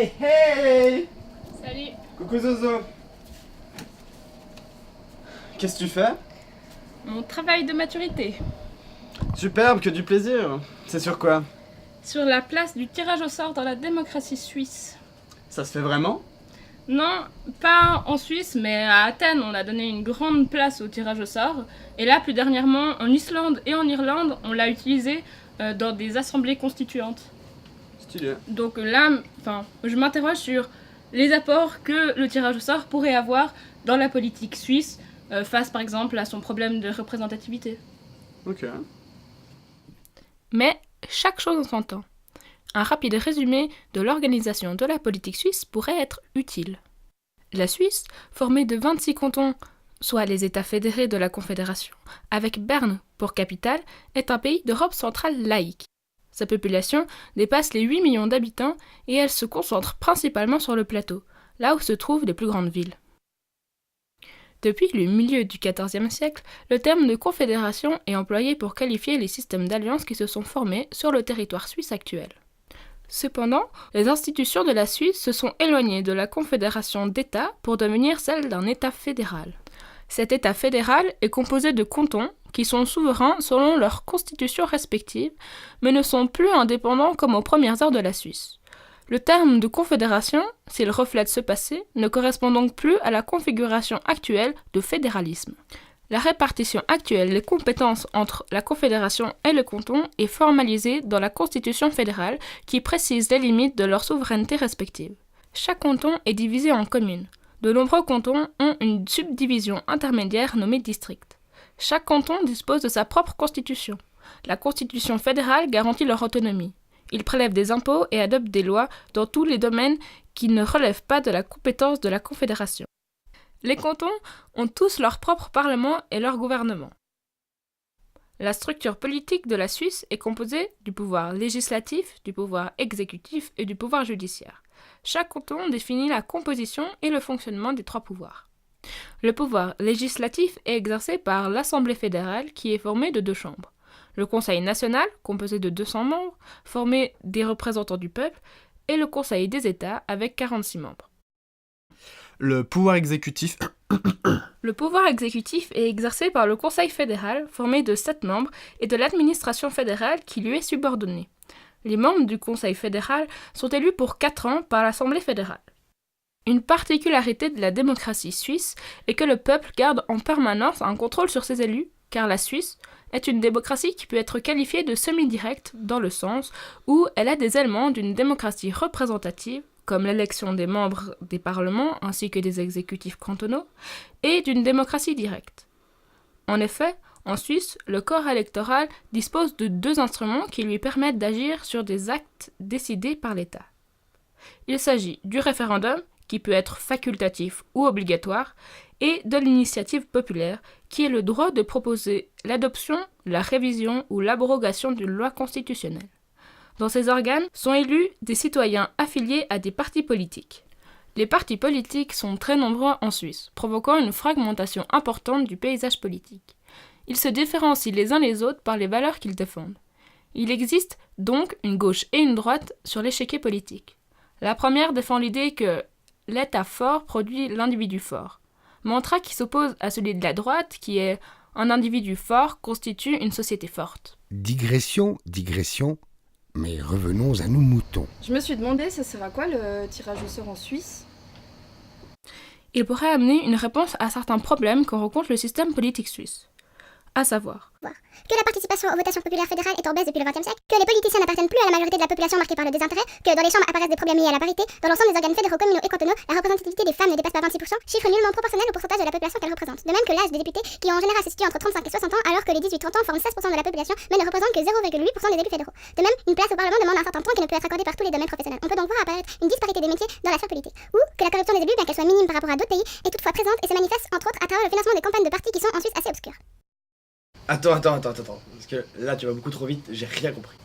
Hey, hey! Salut. Coucou Zozo! Qu'est-ce que tu fais? Mon travail de maturité. Superbe, que du plaisir! C'est sur quoi? Sur la place du tirage au sort dans la démocratie suisse. Ça se fait vraiment? Non, pas en Suisse, mais à Athènes, on a donné une grande place au tirage au sort. Et là, plus dernièrement, en Islande et en Irlande, on l'a utilisé dans des assemblées constituantes. Stylé. Donc là, je m'interroge sur les apports que le tirage au sort pourrait avoir dans la politique suisse, face par exemple à son problème de représentativité. Ok. Mais chaque chose en son temps. Un rapide résumé de l'organisation de la politique suisse pourrait être utile. La Suisse, formée de 26 cantons, soit les États fédérés de la Confédération, avec Berne pour capitale, est un pays d'Europe centrale laïque. Sa population dépasse les 8 millions d'habitants et elle se concentre principalement sur le plateau, là où se trouvent les plus grandes villes. Depuis le milieu du XIVe siècle, le terme de confédération est employé pour qualifier les systèmes d'alliances qui se sont formés sur le territoire suisse actuel. Cependant, les institutions de la Suisse se sont éloignées de la confédération d'États pour devenir celles d'un État fédéral. Cet État fédéral est composé de cantons qui sont souverains selon leurs constitutions respectives, mais ne sont plus indépendants comme aux premières heures de la Suisse. Le terme de confédération, s'il reflète ce passé, ne correspond donc plus à la configuration actuelle de fédéralisme. La répartition actuelle des compétences entre la Confédération et le canton est formalisée dans la Constitution fédérale qui précise les limites de leur souveraineté respective. Chaque canton est divisé en communes. De nombreux cantons ont une subdivision intermédiaire nommée district. Chaque canton dispose de sa propre constitution. La Constitution fédérale garantit leur autonomie. Ils prélèvent des impôts et adoptent des lois dans tous les domaines qui ne relèvent pas de la compétence de la Confédération. Les cantons ont tous leur propre parlement et leur gouvernement. La structure politique de la Suisse est composée du pouvoir législatif, du pouvoir exécutif et du pouvoir judiciaire. Chaque canton définit la composition et le fonctionnement des trois pouvoirs. Le pouvoir législatif est exercé par l'Assemblée fédérale qui est formée de 2 chambres. Le Conseil national, composé de 200 membres, formé des représentants du peuple, et le Conseil des États avec 46 membres. Le pouvoir exécutif. Le pouvoir exécutif est exercé par le Conseil fédéral, formé de 7 membres, et de l'administration fédérale qui lui est subordonnée. Les membres du Conseil fédéral sont élus pour 4 ans par l'Assemblée fédérale. Une particularité de la démocratie suisse est que le peuple garde en permanence un contrôle sur ses élus, car la Suisse est une démocratie qui peut être qualifiée de semi-directe dans le sens où elle a des éléments d'une démocratie représentative, comme l'élection des membres des parlements ainsi que des exécutifs cantonaux, et d'une démocratie directe. En effet, en Suisse, le corps électoral dispose de 2 instruments qui lui permettent d'agir sur des actes décidés par l'État. Il s'agit du référendum, qui peut être facultatif ou obligatoire, et de l'initiative populaire, qui est le droit de proposer l'adoption, la révision ou l'abrogation d'une loi constitutionnelle. Dans ces organes sont élus des citoyens affiliés à des partis politiques. Les partis politiques sont très nombreux en Suisse, provoquant une fragmentation importante du paysage politique. Ils se différencient les uns les autres par les valeurs qu'ils défendent. Il existe donc une gauche et une droite sur l'échiquier politique. La première défend l'idée que l'État fort produit l'individu fort, mantra qui s'oppose à celui de la droite qui est « un individu fort constitue une société forte ». Digression, mais revenons à nos moutons. Je me suis demandé, ça sert à quoi le tirage au sort en Suisse ? Il pourrait amener une réponse à certains problèmes que rencontre le système politique suisse. À savoir que la participation aux votations populaires fédérales est en baisse depuis le XXe siècle, que les politiciens n'appartiennent plus à la majorité de la population marquée par le désintérêt, que dans les chambres apparaissent des problèmes liés à la parité, dans l'ensemble des organes fédéraux, communaux et cantonaux, la représentativité des femmes ne dépasse pas 26%, chiffre nullement proportionnel au pourcentage de la population qu'elle représente. De même que l'âge des députés, qui en général se situe entre 35 et 60 ans, alors que les 18-30 ans forment 16% de la population, mais ne représentent que 0,8% des élus fédéraux. De même, une place au Parlement demande un certain point qui ne peut être accordé par tous les domaines professionnels. On peut donc voir apparaître une disparité des métiers dans la sphère politique. Ou que la corruption des élus, bien qu'elle soit minime par rapport à d'autres pays, est toutefois présente et se manifeste entre autres à travers le financement des campagnes de partis qui sont en Suisse assez obscures. Attends. Parce que là, tu vas beaucoup trop vite, j'ai rien compris.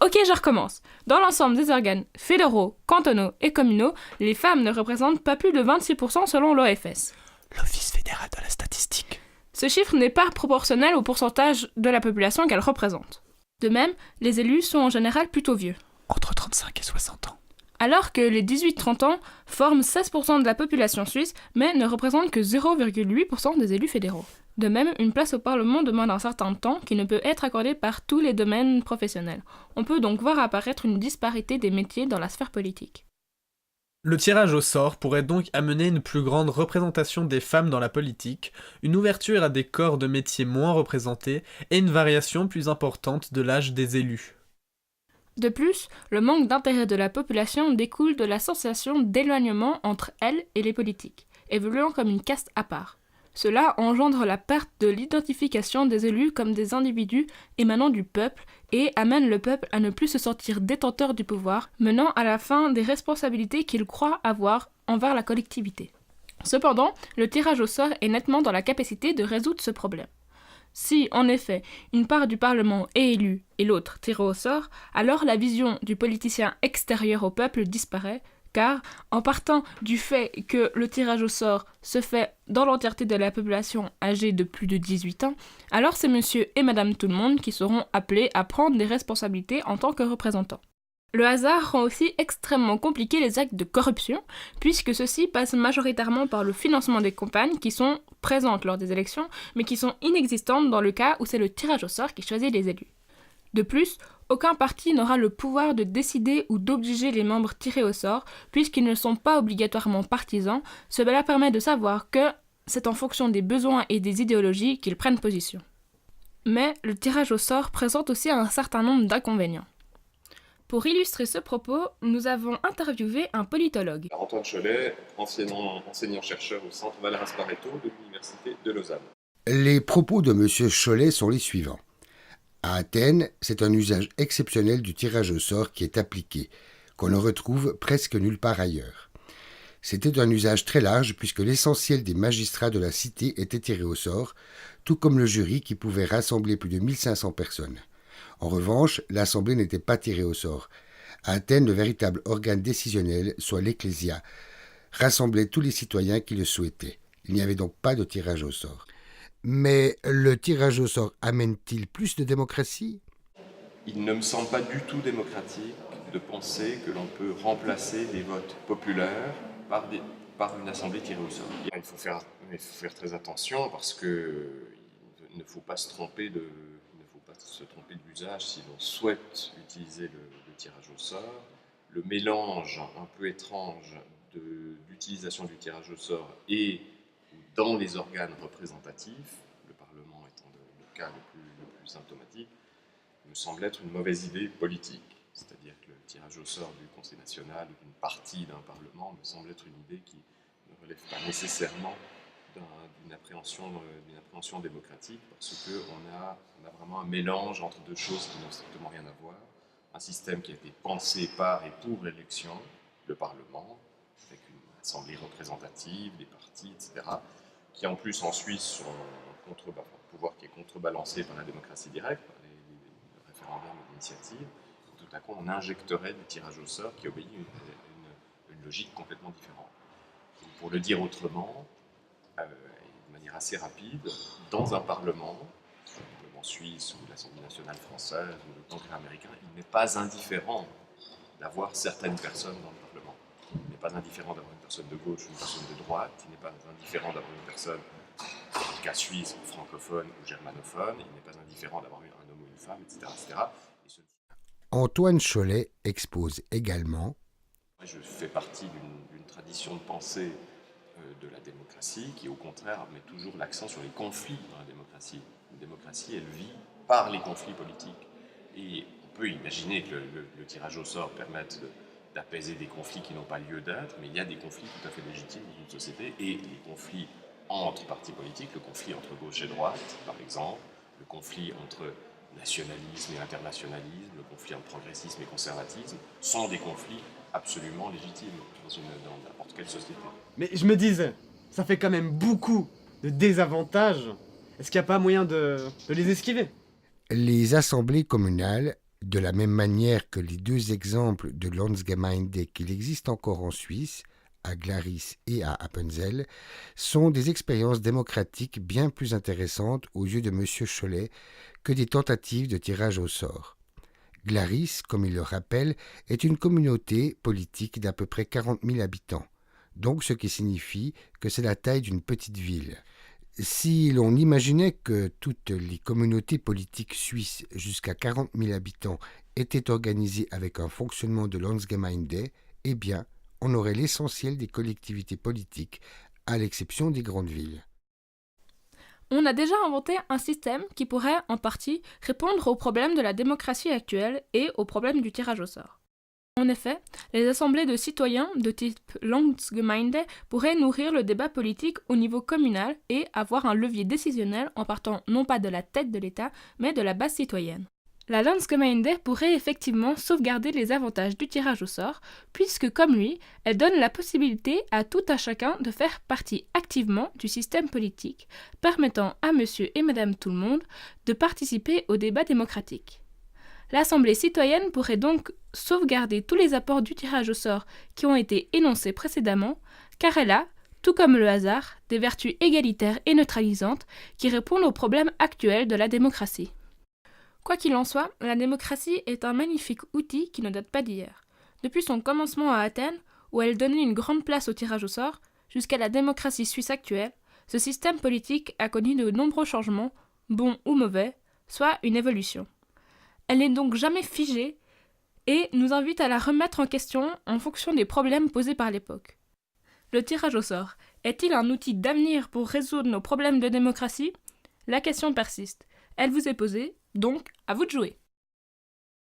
Ok, je recommence. Dans l'ensemble des organes fédéraux, cantonaux et communaux, les femmes ne représentent pas plus de 26% selon l'OFS. L'Office fédéral de la statistique. Ce chiffre n'est pas proportionnel au pourcentage de la population qu'elles représentent. De même, les élus sont en général plutôt vieux. Entre 35 et 60 ans. Alors que les 18-30 ans forment 16% de la population suisse, mais ne représentent que 0,8% des élus fédéraux. De même, une place au Parlement demande un certain temps qui ne peut être accordé par tous les domaines professionnels. On peut donc voir apparaître une disparité des métiers dans la sphère politique. Le tirage au sort pourrait donc amener une plus grande représentation des femmes dans la politique, une ouverture à des corps de métiers moins représentés et une variation plus importante de l'âge des élus. De plus, le manque d'intérêt de la population découle de la sensation d'éloignement entre elle et les politiques, évoluant comme une caste à part. Cela engendre la perte de l'identification des élus comme des individus émanant du peuple et amène le peuple à ne plus se sentir détenteur du pouvoir, menant à la fin des responsabilités qu'il croit avoir envers la collectivité. Cependant, le tirage au sort est nettement dans la capacité de résoudre ce problème. Si, en effet, une part du Parlement est élue et l'autre tirée au sort, alors la vision du politicien extérieur au peuple disparaît, car, en partant du fait que le tirage au sort se fait dans l'entièreté de la population âgée de plus de 18 ans, alors c'est monsieur et madame tout le monde qui seront appelés à prendre des responsabilités en tant que représentants. Le hasard rend aussi extrêmement compliqué les actes de corruption, puisque ceux-ci passent majoritairement par le financement des campagnes qui sont présentes lors des élections, mais qui sont inexistantes dans le cas où c'est le tirage au sort qui choisit les élus. De plus, aucun parti n'aura le pouvoir de décider ou d'obliger les membres tirés au sort, puisqu'ils ne sont pas obligatoirement partisans. Cela permet de savoir que c'est en fonction des besoins et des idéologies qu'ils prennent position. Mais le tirage au sort présente aussi un certain nombre d'inconvénients. Pour illustrer ce propos, nous avons interviewé un politologue. Antoine Cholet, enseignant-chercheur au Centre Valras-Pareto de l'Université de Lausanne. Les propos de M. Cholet sont les suivants. À Athènes, c'est un usage exceptionnel du tirage au sort qui est appliqué, qu'on ne retrouve presque nulle part ailleurs. C'était un usage très large puisque l'essentiel des magistrats de la cité étaient tirés au sort, tout comme le jury qui pouvait rassembler plus de 1500 personnes. En revanche, l'Assemblée n'était pas tirée au sort. À Athènes, le véritable organe décisionnel, soit l'Ecclésia, rassemblait tous les citoyens qui le souhaitaient. Il n'y avait donc pas de tirage au sort. Mais le tirage au sort amène-t-il plus de démocratie ? Il ne me semble pas du tout démocratique de penser que l'on peut remplacer des votes populaires par une assemblée tirée au sort. Il faut faire très attention parce que il ne faut pas se tromper de l'usage si l'on souhaite utiliser le tirage au sort. Le mélange un peu étrange d'utilisation du tirage au sort et dans les organes représentatifs, le Parlement étant le cas le plus symptomatique, me semble être une mauvaise idée politique. C'est-à-dire que le tirage au sort du Conseil national ou d'une partie d'un Parlement me semble être une idée qui ne relève pas nécessairement d'une appréhension démocratique, parce qu'on a vraiment un mélange entre deux choses qui n'ont strictement rien à voir. Un système qui a été pensé par et pour l'élection, le Parlement, avec une assemblée représentative, des partis, etc., qui en plus en Suisse sont un pouvoir qui est contrebalancé par la démocratie directe, par les référendums et l'initiative. Tout à coup, on injecterait du tirage au sort qui obéit à une logique complètement différente. Donc, pour le dire autrement, de manière assez rapide, dans un Parlement suisse ou l'Assemblée nationale française ou le Congrès américain, il n'est pas indifférent d'avoir certaines personnes dans le Parlement. Il n'est pas indifférent d'avoir une personne de gauche ou une personne de droite, il n'est pas indifférent d'avoir une personne, dans le cas suisse, francophone ou germanophone, il n'est pas indifférent d'avoir un homme ou une femme, etc. Antoine Cholet expose également. Je fais partie d'une tradition de pensée de la démocratie qui, au contraire, met toujours l'accent sur les conflits dans la démocratie. La démocratie, elle vit par les conflits politiques. Et on peut imaginer que le tirage au sort permette d'apaiser des conflits qui n'ont pas lieu d'être, mais il y a des conflits tout à fait légitimes dans une société, et les conflits entre partis politiques, le conflit entre gauche et droite, par exemple, le conflit entre nationalisme et internationalisme, le conflit entre progressisme et conservatisme, sont des conflits absolument légitimes dans n'importe quelle société. Mais je me disais, ça fait quand même beaucoup de désavantages. Est-ce qu'il n'y a pas moyen de les esquiver ? Les assemblées communales, de la même manière que les deux exemples de Landsgemeinde qu'il existe encore en Suisse, à Glaris et à Appenzell, sont des expériences démocratiques bien plus intéressantes aux yeux de M. Cholet que des tentatives de tirage au sort. Glaris, comme il le rappelle, est une communauté politique d'à peu près 40 000 habitants, donc ce qui signifie que c'est la taille d'une petite ville. Si l'on imaginait que toutes les communautés politiques suisses jusqu'à 40 000 habitants étaient organisées avec un fonctionnement de Landsgemeinde, eh bien, on aurait l'essentiel des collectivités politiques, à l'exception des grandes villes. On a déjà inventé un système qui pourrait, en partie, répondre aux problèmes de la démocratie actuelle et aux problèmes du tirage au sort. En effet, les assemblées de citoyens de type Landsgemeinde pourraient nourrir le débat politique au niveau communal et avoir un levier décisionnel en partant non pas de la tête de l'État, mais de la base citoyenne. La Landsgemeinde pourrait effectivement sauvegarder les avantages du tirage au sort, puisque comme lui, elle donne la possibilité à tout un chacun de faire partie activement du système politique, permettant à monsieur et madame tout le monde de participer au débat démocratique. L'Assemblée citoyenne pourrait donc sauvegarder tous les apports du tirage au sort qui ont été énoncés précédemment, car elle a, tout comme le hasard, des vertus égalitaires et neutralisantes qui répondent aux problèmes actuels de la démocratie. Quoi qu'il en soit, la démocratie est un magnifique outil qui ne date pas d'hier. Depuis son commencement à Athènes, où elle donnait une grande place au tirage au sort, jusqu'à la démocratie suisse actuelle, ce système politique a connu de nombreux changements, bons ou mauvais, soit une évolution. Elle n'est donc jamais figée et nous invite à la remettre en question en fonction des problèmes posés par l'époque. Le tirage au sort est-il un outil d'avenir pour résoudre nos problèmes de démocratie ? La question persiste. Elle vous est posée, donc à vous de jouer.